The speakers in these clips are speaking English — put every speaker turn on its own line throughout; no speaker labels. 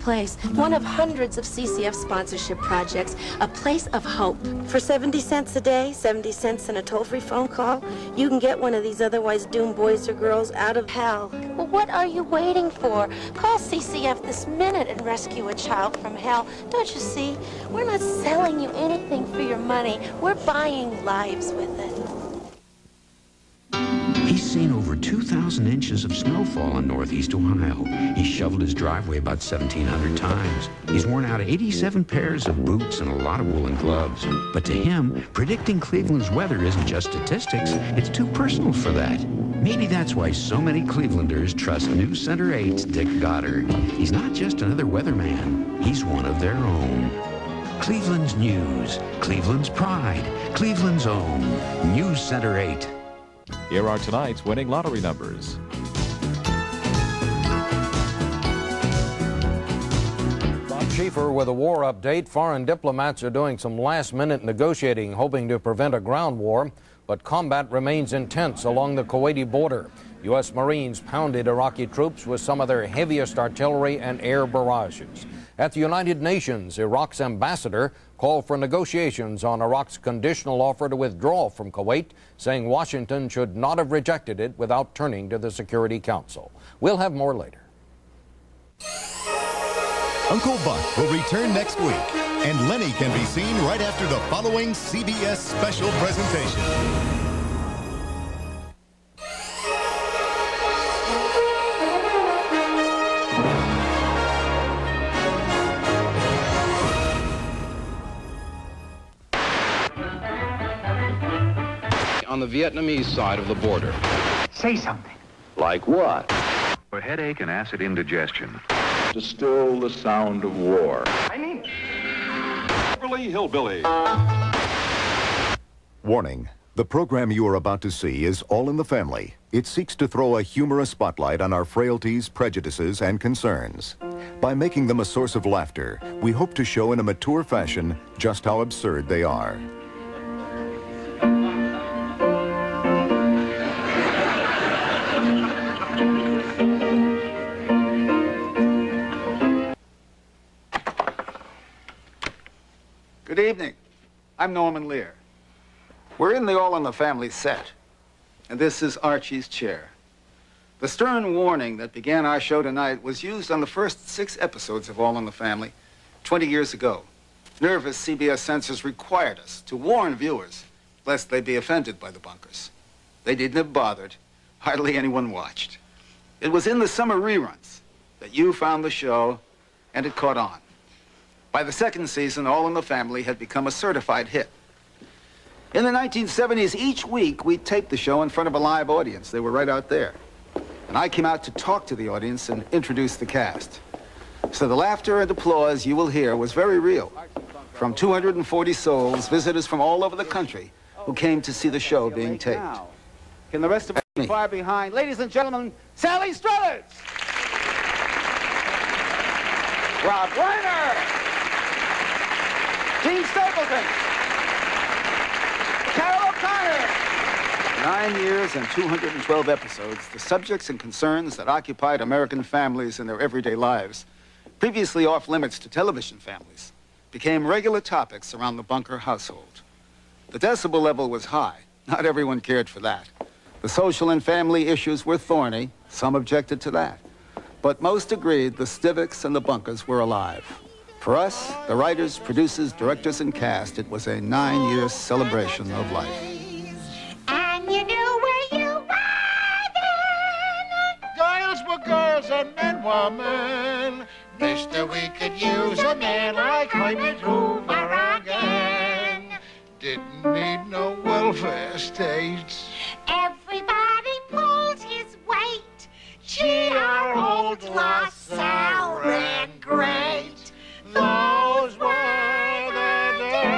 place, one of hundreds of CCF sponsorship projects, a place of hope. For 70 cents a day, 70 cents and a toll-free phone call, you can get one of these otherwise doomed boys or girls out of hell. Well, what are you waiting for? Call CCF this minute and rescue a child from hell. Don't you see? We're not selling you anything for your money. We're buying lives with it.
He's seen over 2,000 inches of snowfall in Northeast Ohio. He's shoveled his driveway about 1,700 times. He's worn out 87 pairs of boots and a lot of woolen gloves. But to him, predicting Cleveland's weather isn't just statistics. It's too personal for that. Maybe that's why so many Clevelanders trust News Center 8's Dick Goddard. He's not just another weatherman. He's one of their own. Cleveland's news, Cleveland's pride, Cleveland's own. News Center 8.
Here are tonight's winning lottery numbers.
Bob Schieffer with a war update. Foreign diplomats are doing some last-minute negotiating, hoping to prevent a ground war, but combat remains intense along the Kuwaiti border. U.S. Marines pounded Iraqi troops with some of their heaviest artillery and air barrages. At the United Nations, Iraq's ambassador called for negotiations on Iraq's conditional offer to withdraw from Kuwait, saying Washington should not have rejected it without turning to the Security Council. We'll have more later.
Uncle Buck will return next week, and Lenny can be seen right after the following CBS special presentation.
On the Vietnamese side of the border.
Say something.
Like what?
For headache and acid indigestion.
To still the sound of war.
I mean,
Beverly Hillbilly.
Warning. The program you are about to see is All in the Family. It seeks to throw a humorous spotlight on our frailties, prejudices, and concerns. By making them a source of laughter, we hope to show in a mature fashion just how absurd they are.
Good evening. I'm Norman Lear. We're in the All in the Family set, and this is Archie's chair. The stern warning that began our show tonight was used on the first 6 episodes of All in the Family 20 years ago. Nervous CBS censors required us to warn viewers lest they be offended by the bunkers. They didn't have bothered. Hardly anyone watched. It was in the summer reruns that you found the show, and it caught on. By the second season, All in the Family had become a certified hit. In the 1970s, each week, we taped the show in front of a live audience. They were right out there. And I came out to talk to the audience and introduce the cast. So the laughter and applause you will hear was very real. From 240 souls, visitors from all over the country who came to see the show being taped.
Can the rest of us be far behind? Ladies and gentlemen, Sally Struthers! Rob Reiner! Gene Stapleton! Carol O'Connor!
9 years and 212 episodes, the subjects and concerns that occupied American families in their everyday lives, previously off limits to television families, became regular topics around the bunker household. The decibel level was high. Not everyone cared for that. The social and family issues were thorny. Some objected to that. But most agreed the Stivics and the bunkers were alive. For us, the writers, producers, directors, and cast, it was a 9-year celebration of life.
And you knew where you were then.
Girls were girls and men were men. Mister, we could use a man like Herbert Hoover again. Didn't need no welfare states.
Everybody pulled his weight. Gee, our old LaSalle ran great.
Those were the days.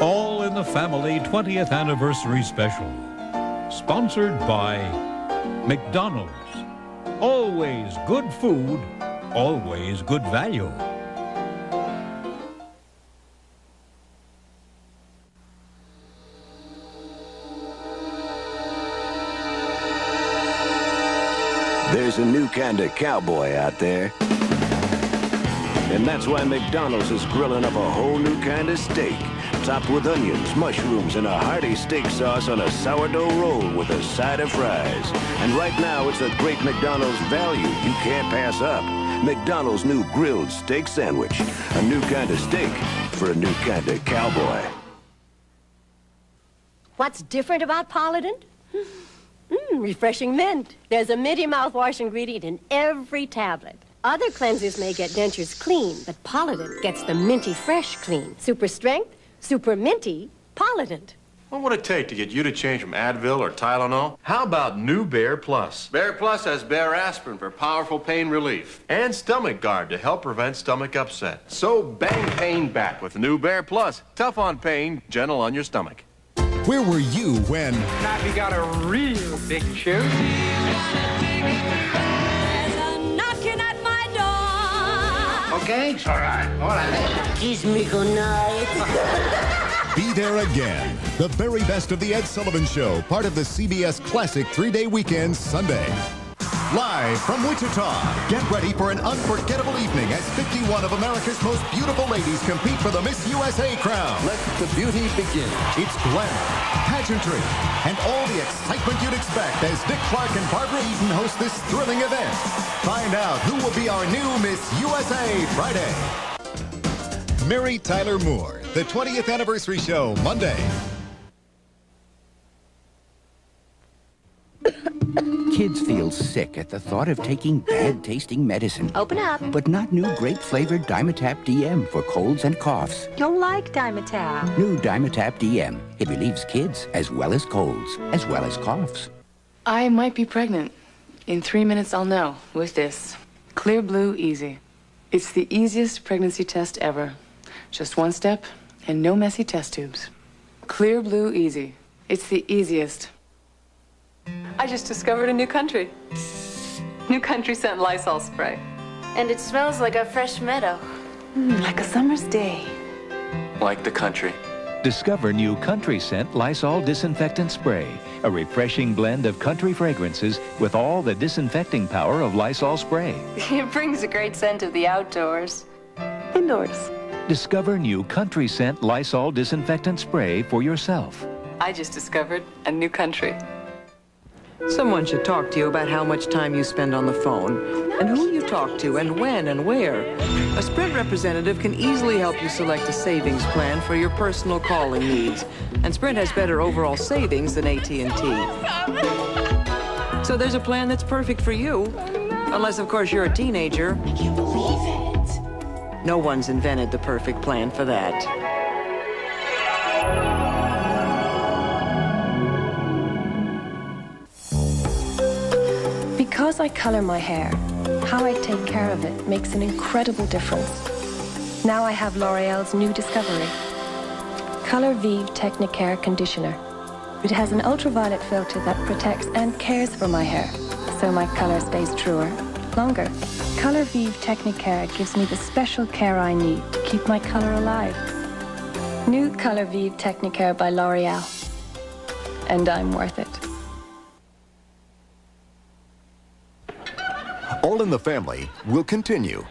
All in the Family 20th Anniversary Special. Sponsored by McDonald's. Always good food, always good value.
There's a new kind of cowboy out there. And that's why McDonald's is grilling up a whole new kind of steak, topped with onions, mushrooms, and a hearty steak sauce on a sourdough roll with a side of fries. And right now, it's a great McDonald's value you can't pass up. McDonald's new grilled steak sandwich. A new kind of steak for a new kind of cowboy.
What's different about Polident? Refreshing mint. There's a minty mouthwash ingredient in every tablet. Other cleansers may get dentures clean, but Polident gets the minty fresh clean. Super strength, super minty, Polident.
What would it take to get you to change from Advil or Tylenol? How about New Bear Plus? Bear Plus has Bear aspirin for powerful pain relief and Stomach Guard to help prevent stomach upset. So bang pain back with the New Bear Plus. Tough on pain, gentle on your stomach.
Where were you when...
Now you got a real big shoe.
There's a knocking at my door.
Okay? All right.
Kiss me goodnight.
Be there again. The very best of the Ed Sullivan Show, part of the CBS Classic 3-Day Weekend Sunday. Live from Wichita, get ready for an unforgettable evening as 51 of America's most beautiful ladies compete for the Miss USA crown. Let the beauty begin. It's glamour, pageantry, and all the excitement you'd expect as Dick Clark and Barbara Eden host this thrilling event. Find out who will be our new Miss USA Friday. Mary Tyler Moore, the 20th anniversary show, Monday.
Kids feel sick at the thought of taking bad-tasting medicine.
Open up.
But not new grape-flavored Dimetap DM for colds and coughs.
Don't like Dimetap.
New Dimetap DM. It relieves kids as well as colds, as well as coughs.
I might be pregnant. In 3 minutes, I'll know with this. Clear Blue Easy. It's the easiest pregnancy test ever. Just one step and no messy test tubes. Clear Blue Easy. It's the easiest. I just discovered a new country. New country scent Lysol spray.
And it smells like a fresh meadow.
Like a summer's day.
Like the country.
Discover new Country Scent Lysol Disinfectant Spray, a refreshing blend of country fragrances with all the disinfecting power of Lysol spray.
It brings a great scent of the outdoors.
Indoors.
Discover new Country Scent Lysol Disinfectant Spray for yourself.
I just discovered a new country.
Someone should talk to you about how much time you spend on the phone and who you talk to and when and where. A Sprint representative can easily help you select a savings plan for your personal calling needs. And Sprint has better overall savings than AT&T. So there's a plan that's perfect for you. Unless, of course, you're a teenager.
I can't believe it.
No one's invented the perfect plan for that.
Because I color my hair, how I take care of it makes an incredible difference. Now I have L'Oreal's new discovery, Color Vive Technicare Conditioner. It has an ultraviolet filter that protects and cares for my hair, so my color stays truer, longer. Color Vive Technicare gives me the special care I need to keep my color alive. New Color Vive Technicare by L'Oreal. And I'm worth it.
All in the Family will continue.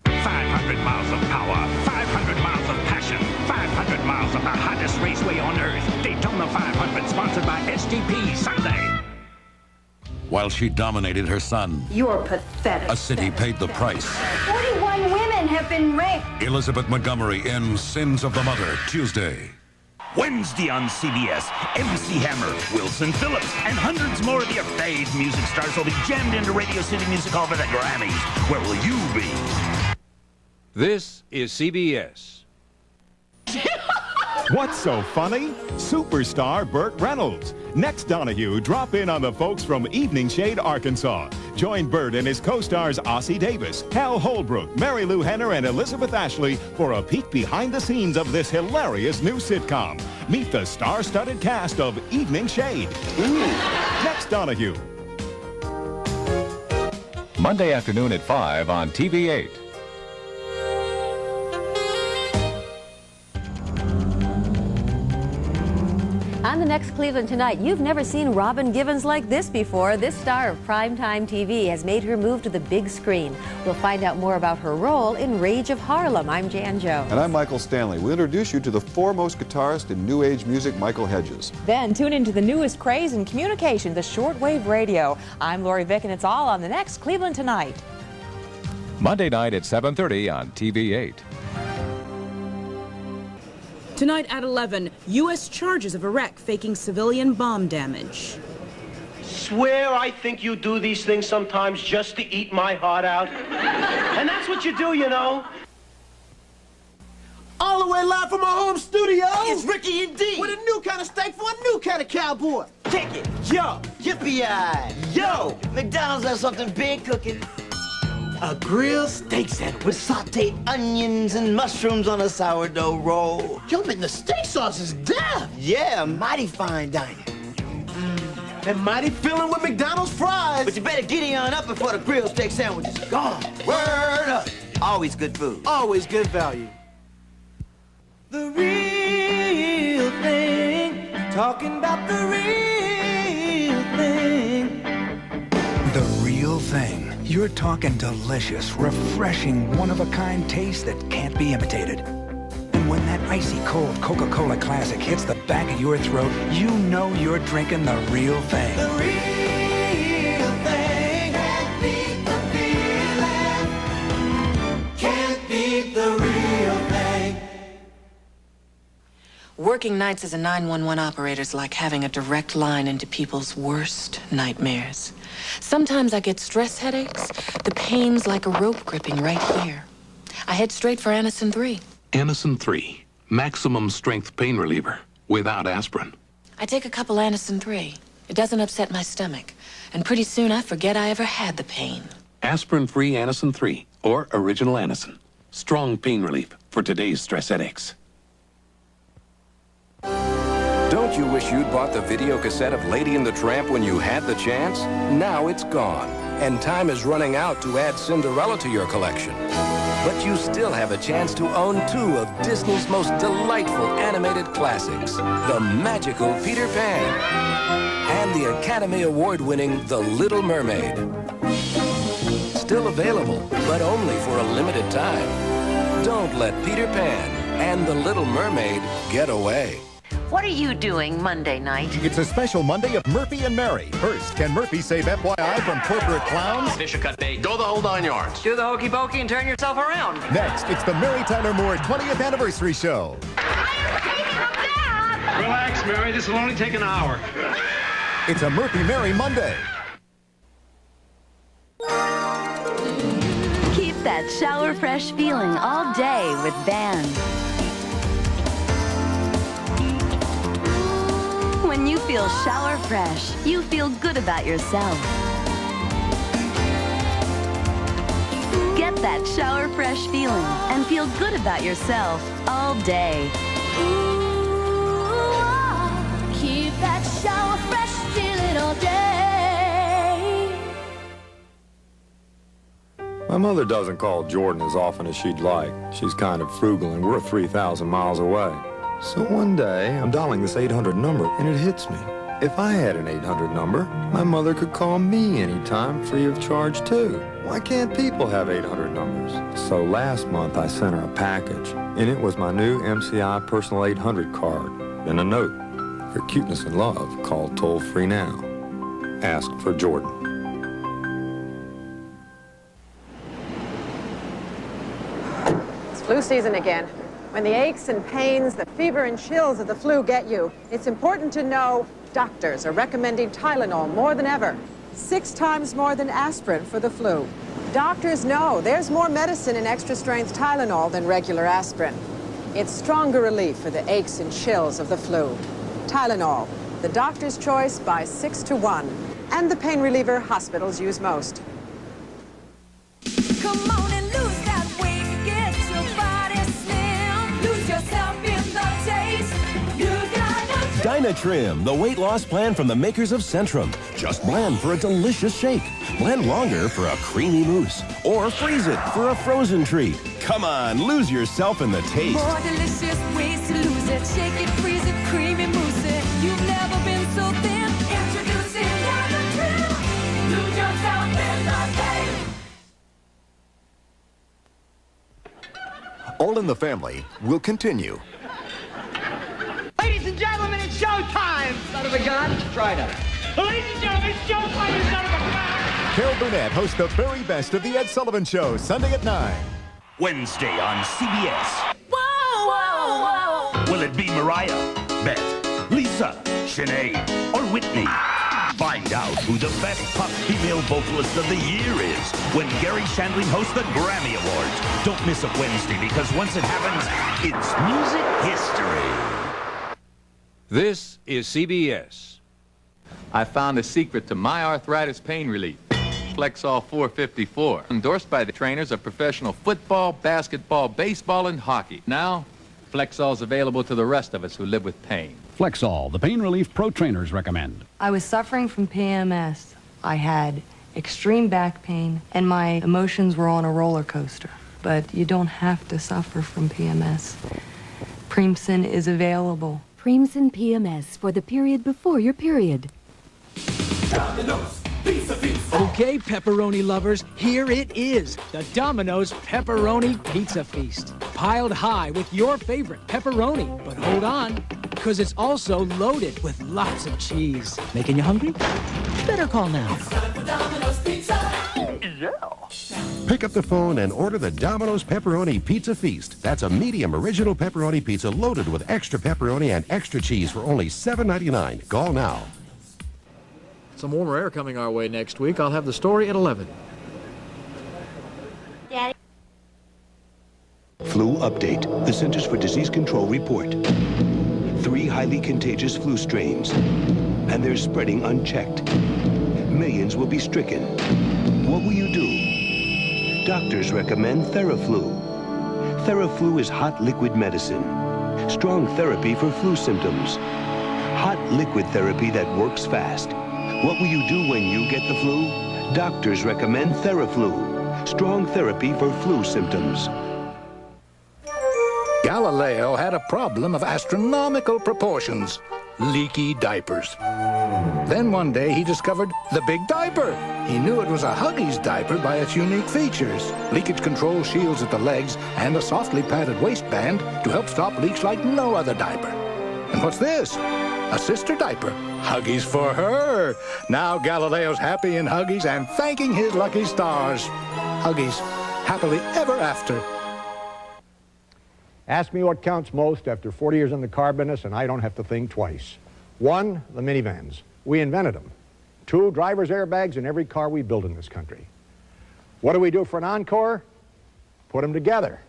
500 miles of power, 500 miles of passion, 500 miles of the hottest raceway on earth. Daytona 500, sponsored by STP, Sunday.
While she dominated her son,
You're pathetic.
a city paid the price.
41 women have been raped.
Elizabeth Montgomery in Sins of the Mother, Tuesday.
Wednesday on CBS, MC Hammer, Wilson Phillips, and hundreds more of your fave music stars will be jammed into Radio City Music Hall for the Grammys. Where will you be?
This is CBS.
What's so funny? Superstar Burt Reynolds. Next Donahue, drop in on the folks from Evening Shade, Arkansas. Join Burt and his co-stars Ossie Davis, Hal Holbrook, Mary Lou Henner, and Elizabeth Ashley for a peek behind the scenes of this hilarious new sitcom. Meet the star-studded cast of Evening Shade. Next Donahue.
Monday afternoon at 5 on TV8.
On the
next Cleveland Tonight, you've never seen Robin Givens like this before. This star of primetime TV has made her move to the big screen. We'll find out more about her role in Rage of Harlem. I'm Jan Jones.
And I'm Michael Stanley. We'll introduce you to the foremost guitarist in New Age music, Michael Hedges.
Then tune into the newest craze in communication, the shortwave radio. I'm Lori Vick, and it's all on the next Cleveland Tonight.
Monday night at 7:30 on TV8.
Tonight at 11, U.S. charges of Iraq faking civilian bomb damage.
Swear I think you do these things sometimes just to eat my heart out. And that's what you do, you know.
All the way live from our home studio. It's Ricky and D. With a new kind of steak for a new kind of cowboy. Kick it. Yo. Yippee-yi. Yo. McDonald's has something big cooking. A grilled steak sandwich with sauteed onions and mushrooms on a sourdough roll. Yo, man, the steak sauce is death. Yeah, mighty fine dining. And mighty filling with McDonald's fries. But you better giddy on up before the grilled steak sandwich is gone. Word up. Always good food. Always good value. The real thing. Talking about the real thing.
The real thing. You're talking delicious, refreshing, one-of-a-kind taste that can't be imitated. And when that icy cold Coca-Cola Classic hits the back of your throat, you know you're drinking the real thing.
The real thing. Can't beat the feeling. Can't beat the real thing.
Working nights as a 911 operator is like having a direct line into people's worst nightmares. Sometimes I get stress headaches. The pain's like a rope gripping right here. I head straight for Anacin 3.
Anacin 3, maximum strength pain reliever, without aspirin.
I take a couple Anacin 3. It doesn't upset my stomach. And pretty soon I forget I ever had the pain.
Aspirin-free Anacin 3, or original Anacin. Strong pain relief for today's stress headaches.
Don't you wish you'd bought the video cassette of Lady and the Tramp when you had the chance? Now it's gone, and time is running out to add Cinderella to your collection. But you still have a chance to own 2 of Disney's most delightful animated classics, The Magical Peter Pan and the Academy Award-winning The Little Mermaid. Still available, but only for a limited time. Don't let Peter Pan and The Little Mermaid get away.
What are you doing Monday night?
It's a special Monday of Murphy and Mary. First, can Murphy save FYI from corporate clowns?
Fish are cut bait. Go the whole 9 yards.
Do the hokey pokey and turn yourself around.
Next, it's the Mary Tyler Moore 20th Anniversary Show.
Relax, Mary. This will only take an hour.
It's a Murphy-Mary Monday.
Keep that shower fresh feeling all day with Van. When you feel shower fresh, you feel good about yourself. Get that shower fresh feeling and feel good about yourself all day.
Keep that shower fresh feeling all day.
My mother doesn't call Jordan as often as she'd like. She's kind of frugal and we're 3,000 miles away. So one day, I'm dialing this 800 number, and it hits me. If I had an 800 number, my mother could call me anytime free of charge, too. Why can't people have 800 numbers? So last month, I sent her a package. In it was my new MCI Personal 800 card, and a note. For cuteness and love, call toll-free now. Ask for Jordan.
It's flu season again. When the aches and pains, the fever and chills of the flu get you, it's important to know doctors are recommending Tylenol more than ever, 6 times more than aspirin for the flu. Doctors know there's more medicine in extra-strength Tylenol than regular aspirin. It's stronger relief for the aches and chills of the flu. Tylenol, the doctor's choice by 6 to 1, and the pain reliever hospitals use most.
Come on and lose that weight, get your body slim, lose yourself in the taste. You gotta
Dynatrim, the weight loss plan from the makers of Centrum. Just blend for a delicious shake. Blend longer for a creamy mousse. Or freeze it for a frozen treat. Come on, lose yourself in the taste.
More delicious ways to lose it. Shake it, freeze it, creamy mousse it. You never
All in the Family will continue.
Ladies and gentlemen, it's showtime! Son of a gun, try it. Ladies and gentlemen, it's showtime, you son of a gun!
Carol Burnett hosts the very best of The Ed Sullivan Show, Sunday at 9.
Wednesday on CBS.
Whoa, whoa, whoa.
Will it be Mariah, Beth, Lisa, Sinead, or Whitney? Find out who the best pop female vocalist of the year is when Gary Shandling hosts the Grammy Awards. Don't miss it Wednesday, because once it happens, it's music history.
This is CBS. I found a secret to my arthritis pain relief. Flexall 454, endorsed by the trainers of professional football, basketball, baseball, and hockey. Now, Flexall's available to the rest of us who live with pain.
Flexall, the pain relief pro trainers recommend.
I was suffering from PMS. I had extreme back pain, and my emotions were on a roller coaster. But you don't have to suffer from PMS. Preemsin is available.
Preemsin PMS for the period before your period.
Okay, pepperoni lovers, here it is, the Domino's Pepperoni Pizza Feast. Piled high with your favorite pepperoni. But hold on, because it's also loaded with lots of cheese. Making you hungry? Better call now.
It's time for Domino's Pizza.
Pick up the phone and order the Domino's Pepperoni Pizza Feast. That's a medium original pepperoni pizza loaded with extra pepperoni and extra cheese for only $7.99. Call now.
Some warmer air coming our way next week. I'll have the story at 11.
Daddy.
Flu update. The Centers for Disease Control report. 3 highly contagious flu strains, and they're spreading unchecked. Millions will be stricken. What will you do? Doctors recommend Theraflu. Theraflu is hot liquid medicine. Strong therapy for flu symptoms. Hot liquid therapy that works fast. What will you do when you get the flu? Doctors recommend Theraflu. Strong therapy for flu symptoms.
Galileo had a problem of astronomical proportions. Leaky diapers. Then one day he discovered the Big Diaper. He knew it was a Huggies diaper by its unique features. Leakage control shields at the legs and a softly padded waistband to help stop leaks like no other diaper. And what's this? A sister diaper. Huggies for her. Now Galileo's happy in Huggies and thanking his lucky stars. Huggies, happily ever after.
Ask me what counts most after 40 years in the car business, and I don't have to think twice. 1, the minivans. We invented them. 2, driver's airbags in every car we build in this country. What do we do for an encore? Put them together.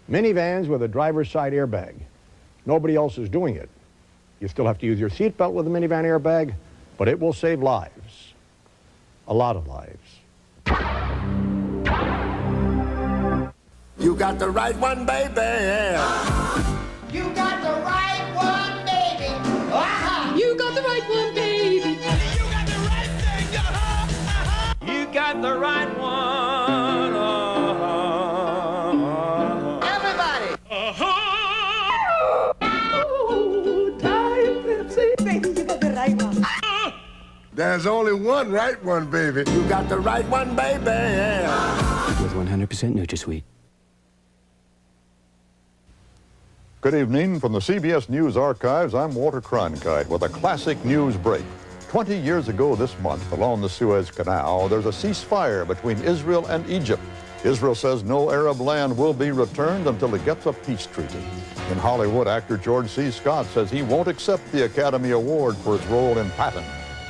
Minivans with a driver's side airbag. Nobody else is doing it. You still have to use your seatbelt with a minivan airbag, but it will save lives. A lot of lives.
You got the right one, baby.
You got the right one, baby. You got the right one, baby. You got the right thing.
You got the right one. Everybody.
Oh, Diet Pepsi. Baby, you got the right one.
There's only one right one, baby. You got the right one, baby.
With 100% NutraSweet.
Good evening from the CBS News Archives. I'm Walter Cronkite with a classic news break. 20 years ago this month, along the Suez Canal, there's a ceasefire between Israel and Egypt. Israel says no Arab land will be returned until it gets a peace treaty. In Hollywood, actor George C. Scott says he won't accept the Academy Award for his role in Patton.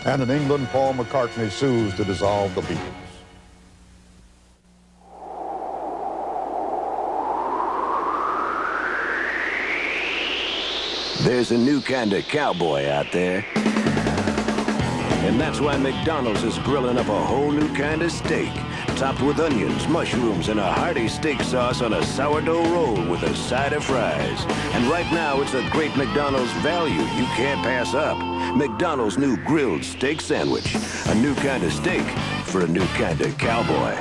And in England, Paul McCartney sues to dissolve the Beatles.
There's a new kind of cowboy out there. And that's why McDonald's is grilling up a whole new kind of steak, topped with onions, mushrooms, and a hearty steak sauce on a sourdough roll with a side of fries. And right now, it's a great McDonald's value you can't pass up. McDonald's new grilled steak sandwich. A new kind of steak for a new kind of cowboy.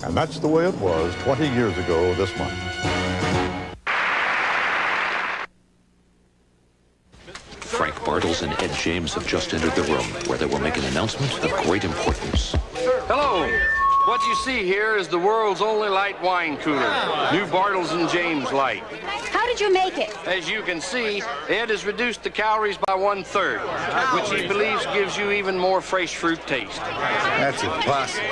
And that's the way it was 20 years ago this month.
Frank Bartles and Ed James have just entered the room, where they will make an announcement of great importance.
Hello.
What you see here is the world's only light wine cooler, New Bartles and James Light.
How did you make it?
As you can see, Ed has reduced the calories by 1/3, which he believes gives you even more fresh fruit taste.
That's impossible.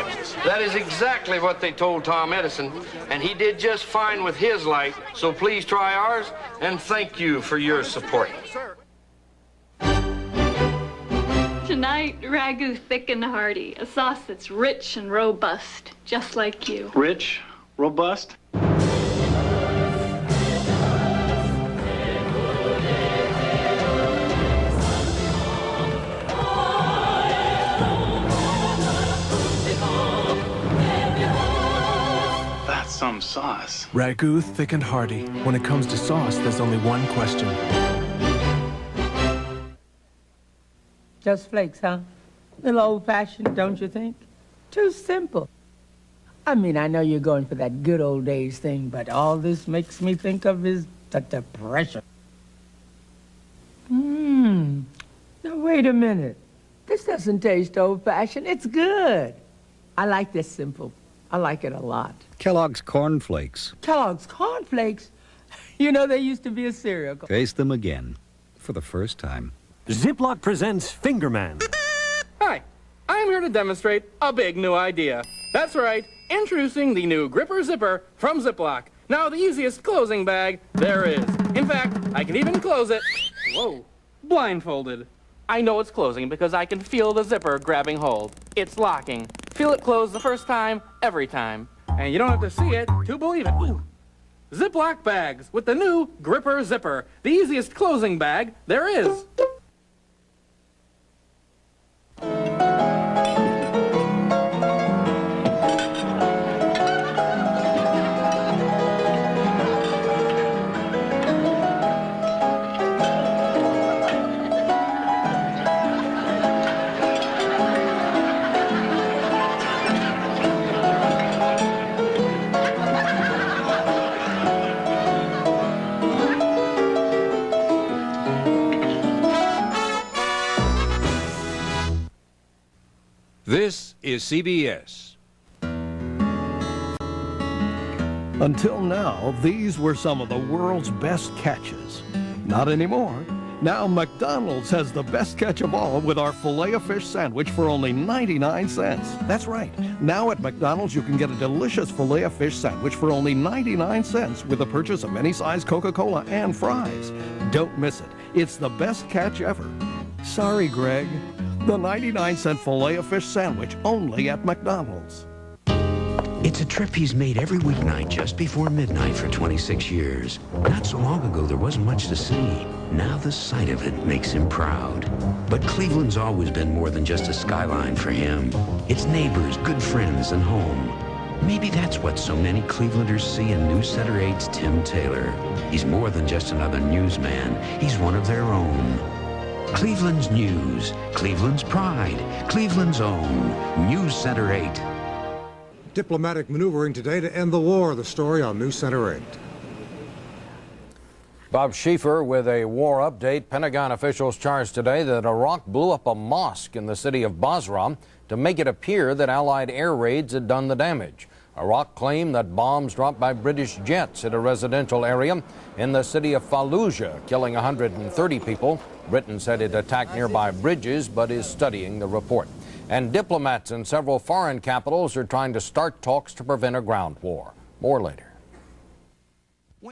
That is exactly what they told Tom Edison, and he did just fine with his light, so please try ours, and thank you for your support.
Tonight, ragu thick and hearty, a sauce that's rich and robust, just like you.
Rich? Robust? That's some sauce.
Ragu thick and hearty. When it comes to sauce, there's only one question.
Just flakes, huh? Little old-fashioned, don't you think? Too simple. I mean, I know you're going for that good old days thing, but all this makes me think of is the Depression. Now, wait a minute. This doesn't taste old-fashioned. It's good. I like this simple. I like it a lot.
Kellogg's Corn Flakes.
Kellogg's Corn Flakes? You know, they used to be a cereal.
Taste them again for the first time.
Ziploc presents Fingerman.
Hi, I am here to demonstrate a big new idea. That's right, introducing the new Gripper Zipper from Ziploc. Now the easiest closing bag there is. In fact, I can even close it, whoa, blindfolded. I know it's closing because I can feel the zipper grabbing hold. It's locking. Feel it close the first time, every time. And you don't have to see it to believe it. Ooh. Ziploc bags with the new Gripper Zipper, the easiest closing bag there is.
This is CBS.
Until now, these were some of the world's best catches. Not anymore. Now McDonald's has the best catch of all with our Filet-O-Fish sandwich for only 99 cents. That's right. Now at McDonald's you can get a delicious Filet-O-Fish sandwich for only 99 cents with the purchase of any size Coca-Cola and fries. Don't miss it. It's the best catch ever. Sorry, Greg. The 99-cent Filet-O-Fish sandwich only at McDonald's.
It's a trip he's made every weeknight just before midnight for 26 years. Not so long ago, there wasn't much to see. Now the sight of it makes him proud. But Cleveland's always been more than just a skyline for him. It's neighbors, good friends, and home. Maybe that's what so many Clevelanders see in News Center 8's Tim Taylor. He's more than just another newsman. He's one of their own. Cleveland's news, Cleveland's pride, Cleveland's own. News Center 8.
Diplomatic maneuvering today to end the war. The story on News Center 8.
Bob Schieffer with a war update. Pentagon officials charged today that Iraq blew up a mosque in the city of Basra to make it appear that Allied air raids had done the damage. Iraq claimed that bombs dropped by British jets hit a residential area in the city of Fallujah, killing 130 people. Britain said it attacked nearby bridges, but is studying the report. And diplomats in several foreign capitals are trying to start talks to prevent a ground war. More later.